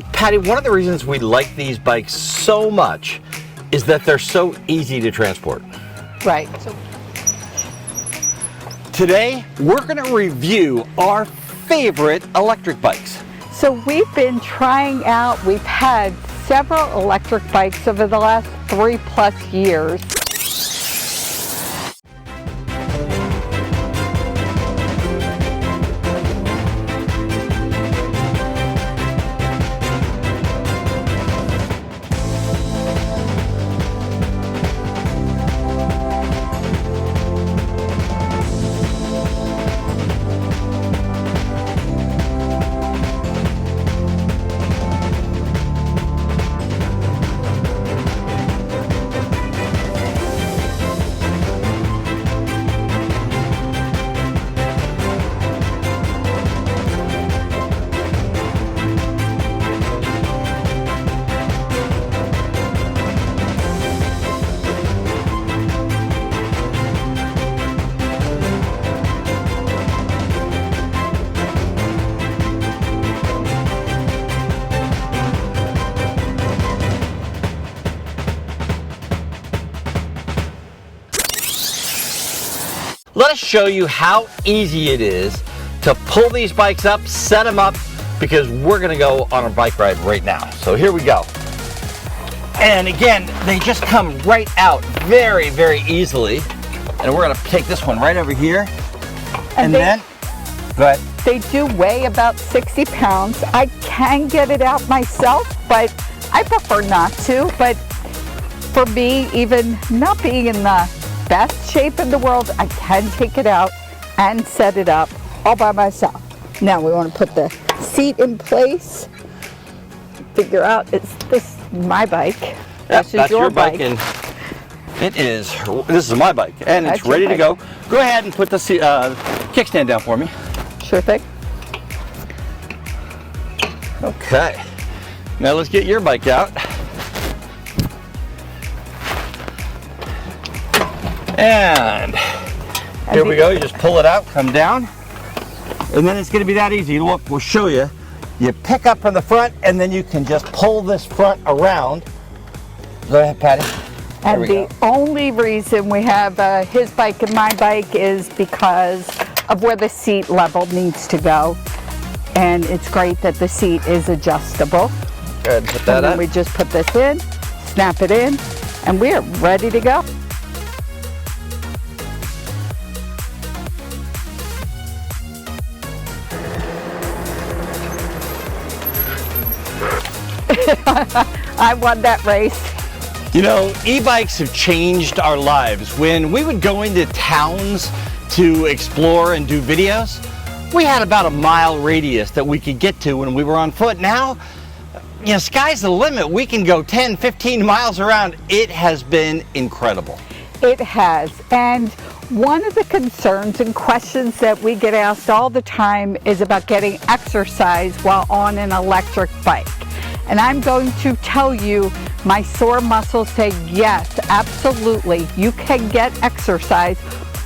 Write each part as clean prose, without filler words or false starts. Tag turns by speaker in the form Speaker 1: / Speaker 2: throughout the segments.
Speaker 1: Patty, one of the reasons we like these bikes so much is that they're so easy to transport.
Speaker 2: Right.
Speaker 1: Today, we're going to review our favorite electric bikes.
Speaker 2: So we've been trying out, we've had several electric bikes over the last 3+ years.
Speaker 1: Let us show you how easy it is to pull these bikes up, set them up, because we're gonna go on a bike ride right now. So here we go. And again, they just come right out very, very easily. And we're gonna take this one right over here. And then, go ahead.
Speaker 2: They do weigh about 60 pounds. I can get it out myself, but I prefer not to. But for me, even not being in the best shape in the world, I can take it out and set it up all by myself. Now we want to put the seat in place. Figure out, is this my bike?
Speaker 1: That's your bike, and this is my bike, and it's ready to go. Go ahead and put the kickstand down for me.
Speaker 2: Sure thing.
Speaker 1: Okay, now let's get your bike out. And here we go. You just pull it out, come down, and then it's going to be that easy. Look, we'll show you. You pick up from the front, and then you can just pull this front around. Go ahead, Patty.
Speaker 2: And the only reason we have his bike and my bike is because of where the seat level needs to go. And it's great that the seat is adjustable.
Speaker 1: Go ahead and put that
Speaker 2: up. And then
Speaker 1: up.
Speaker 2: we just put this in, snap it in, and we're ready to go. I won that race.
Speaker 1: You know, e-bikes have changed our lives. When we would go into towns to explore and do videos, we had about a mile radius that we could get to when we were on foot. Now, you know, sky's the limit. We can go 10, 15 miles around. It has been incredible.
Speaker 2: It has. And one of the concerns and questions that we get asked all the time is about getting exercise while on an electric bike. And I'm going to tell you, my sore muscles say yes, absolutely. You can get exercise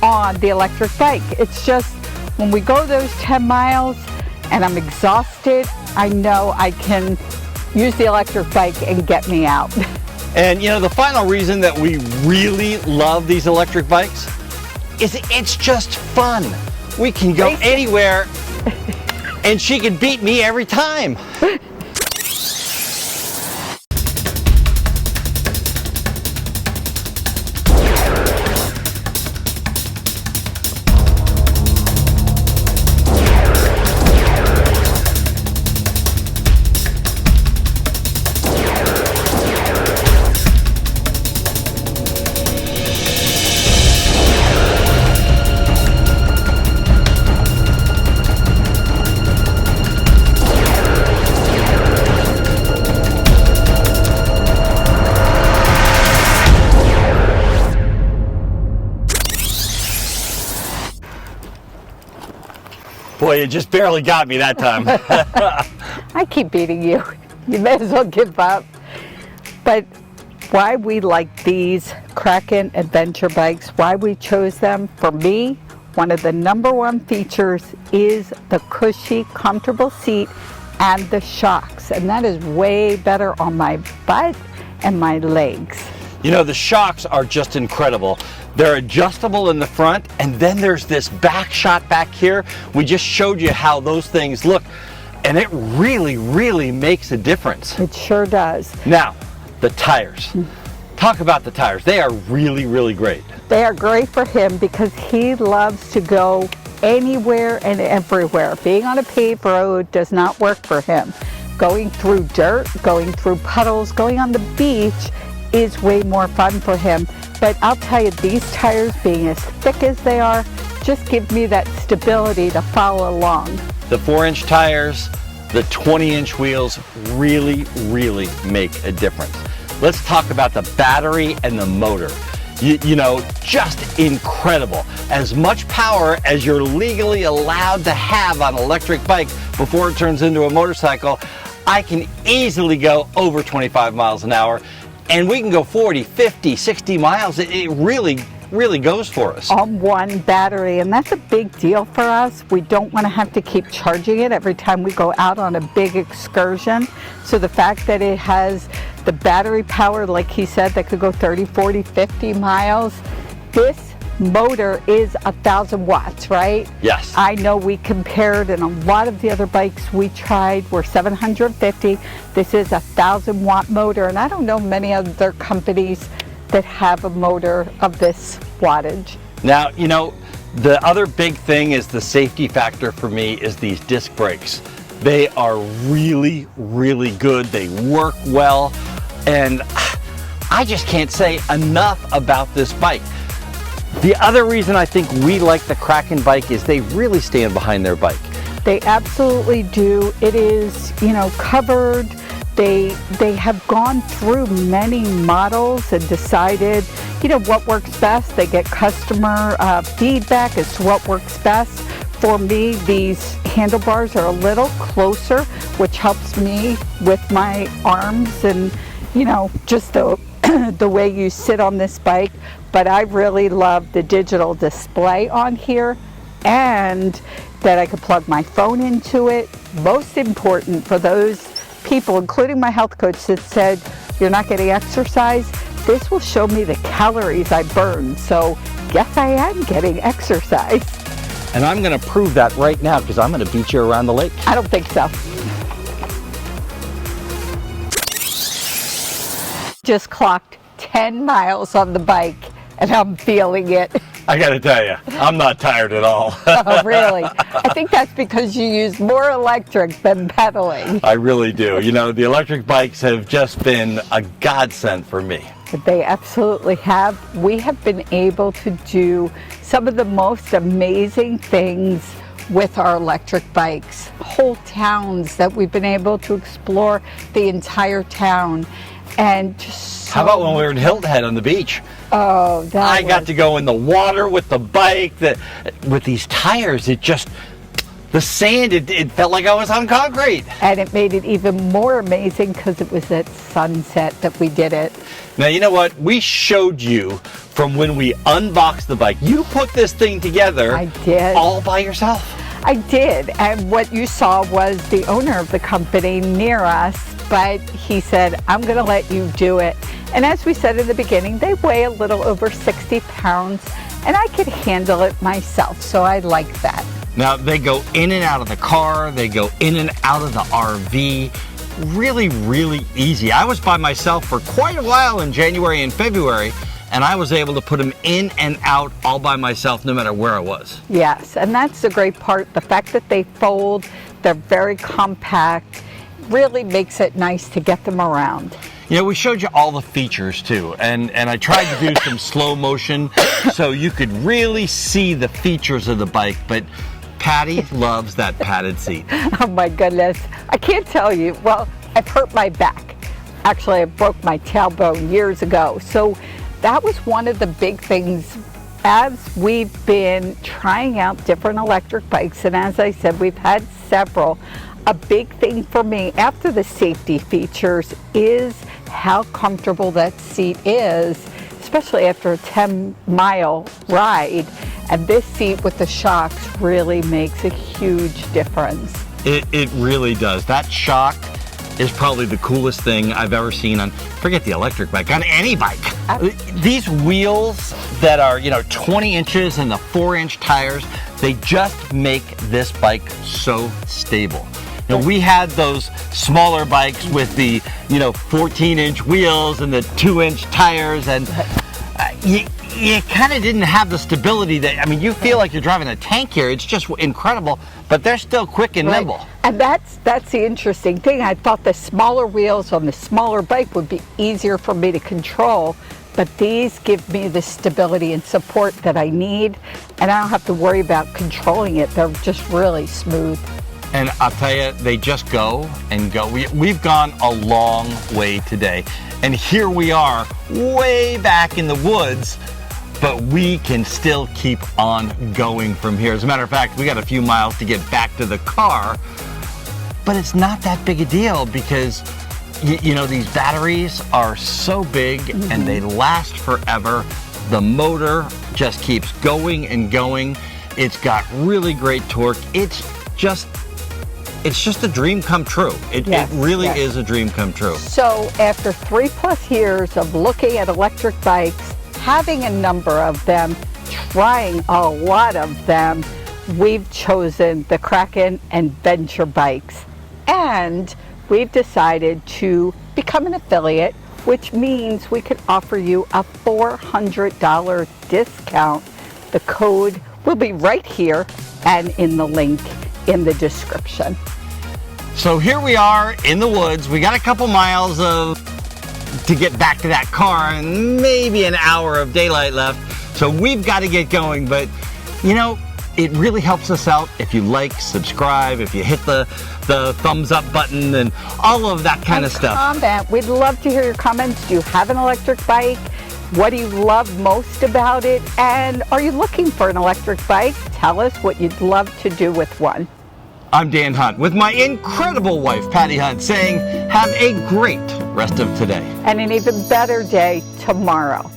Speaker 2: on the electric bike. It's just when we go those 10 miles and I'm exhausted, I know I can use the electric bike and get me out.
Speaker 1: And you know, the final reason that we really love these electric bikes is it's just fun. We can go anywhere and she can beat me every time. Boy, you just barely got me that time.
Speaker 2: I keep beating you. You may as well give up. But why we like these Kraken adventure bikes, why we chose them, for me, one of the #1 features is the cushy, comfortable seat and the shocks. shocks, and that is way better on my butt and my legs.
Speaker 1: You know, the shocks are just incredible. They're adjustable in the front, and then there's this back shot back here. We just showed you how those things look, and it really, really makes a difference.
Speaker 2: It sure does.
Speaker 1: Now, the tires. Talk about the tires. They are really, really great.
Speaker 2: They are great for him because he loves to go anywhere and everywhere. Being on a paved road does not work for him. Going through dirt, going through puddles, going on the beach is way more fun for him. But I'll tell you, these tires, being as thick as they are, just give me that stability to follow along.
Speaker 1: The 4-inch tires, the 20-inch wheels really, really make a difference. Let's talk about the battery and the motor. You know, just incredible. As much power as you're legally allowed to have on an electric bike before it turns into a motorcycle. I can easily go over 25 miles an hour, and we can go 40, 50, 60 miles. It really, really goes for us.
Speaker 2: On one battery, and that's a big deal for us. We don't want to have to keep charging it every time we go out on a big excursion. So the fact that it has the battery power, like he said, that could go 30, 40, 50 miles. This motor is 1,000 watts, right?
Speaker 1: Yes.
Speaker 2: I know we compared, and a lot of the other bikes we tried were 750. This is 1,000 watt motor, and I don't know many other companies that have a motor of this wattage.
Speaker 1: Now, you know, the other big thing is the safety factor for me is these disc brakes. They are really, really good. They work well, and I just can't say enough about this bike. The other reason I think we like the Kraken bike is they really stand behind their bike.
Speaker 2: They absolutely do. It is, you know, covered. They have gone through many models and decided, you know, what works best. They get customer feedback as to what works best. For me, these handlebars are a little closer, which helps me with my arms and, you know, just the way you sit on this bike. But I really love the digital display on here, and that I could plug my phone into it. Most important for those people, including my health coach, that said you're not getting exercise, this will show me the calories I burn. So yes, I am getting exercise.
Speaker 1: And I'm going to prove that right now because I'm going to beat you around the lake.
Speaker 2: I don't think so. Just clocked 10 miles on the bike, and I'm feeling it.
Speaker 1: I got to tell you, I'm not tired at all.
Speaker 2: Oh, really? I think that's because you use more electric than pedaling.
Speaker 1: I really do. You know, the electric bikes have just been a godsend for me.
Speaker 2: But they absolutely have. We have been able to do some of the most amazing things with our electric bikes. Whole towns that we've been able to explore, the entire town. And just so,
Speaker 1: how about when we were in Hilton Head on the beach?
Speaker 2: Oh,
Speaker 1: I got to go in the water with the bike. With these tires, it just, the sand, it felt like I was on concrete.
Speaker 2: And it made it even more amazing because it was at sunset that we did it.
Speaker 1: Now, you know what? We showed you from when we unboxed the bike. You put this thing together.
Speaker 2: I did.
Speaker 1: All by yourself.
Speaker 2: I did. And what you saw was the owner of the company near us, but he said, I'm going to let you do it. And as we said in the beginning, they weigh a little over 60 pounds, and I could handle it myself, so I like that.
Speaker 1: Now, they go in and out of the car, they go in and out of the RV. Really, really easy. I was by myself for quite a while in January and February, and I was able to put them in and out all by myself no matter where I was.
Speaker 2: Yes, and that's the great part. The fact that they fold, they're very compact, really makes it nice to get them around.
Speaker 1: You know, we showed you all the features too, and I tried to do some slow motion so you could really see the features of the bike, but Patty loves that padded seat.
Speaker 2: Oh my goodness, I can't tell you. Well, I've hurt my back. Actually, I broke my tailbone years ago, so that was one of the big things as we've been trying out different electric bikes, and as I said, we've had several. A big thing for me after the safety features is how comfortable that seat is, especially after a 10-mile ride. And this seat with the shocks really makes a huge difference.
Speaker 1: It really does. That shock is probably the coolest thing I've ever seen on, forget the electric bike, on any bike. These wheels that are, 20 inches and the 4-inch tires, they just make this bike so stable. We had those smaller bikes with the, 14-inch wheels and the 2-inch tires, and you kind of didn't have the stability that, you feel like you're driving a tank here. It's just incredible, but they're still quick and nimble.
Speaker 2: And that's the interesting thing. I thought the smaller wheels on the smaller bike would be easier for me to control, but these give me the stability and support that I need, and I don't have to worry about controlling it. They're just really smooth.
Speaker 1: And I'll tell you, they just go and go. We've gone a long way today, and here we are way back in the woods, but we can still keep on going from here. As a matter of fact, we got a few miles to get back to the car, but it's not that big a deal because these batteries are so big and they last forever. The motor just keeps going and going. It's got really great torque. It's just a dream come true. It really is a dream come true.
Speaker 2: So after 3+ years of looking at electric bikes, having a number of them, trying a lot of them, we've chosen the Kraken Adventure bikes. And we've decided to become an affiliate, which means we could offer you a $400 discount. The code will be right here and in the link in the description.
Speaker 1: So here we are in the woods. We got a couple miles to get back to that car and maybe an hour of daylight left. So we've got to get going, but it really helps us out if you like, subscribe, if you hit the thumbs up button and all of that kind of stuff.
Speaker 2: Comment. We'd love to hear your comments. Do you have an electric bike? What do you love most about it? And are you looking for an electric bike? Tell us what you'd love to do with one.
Speaker 1: I'm Dan Hunt with my incredible wife, Patty Hunt, saying have a great rest of today.
Speaker 2: And an even better day tomorrow.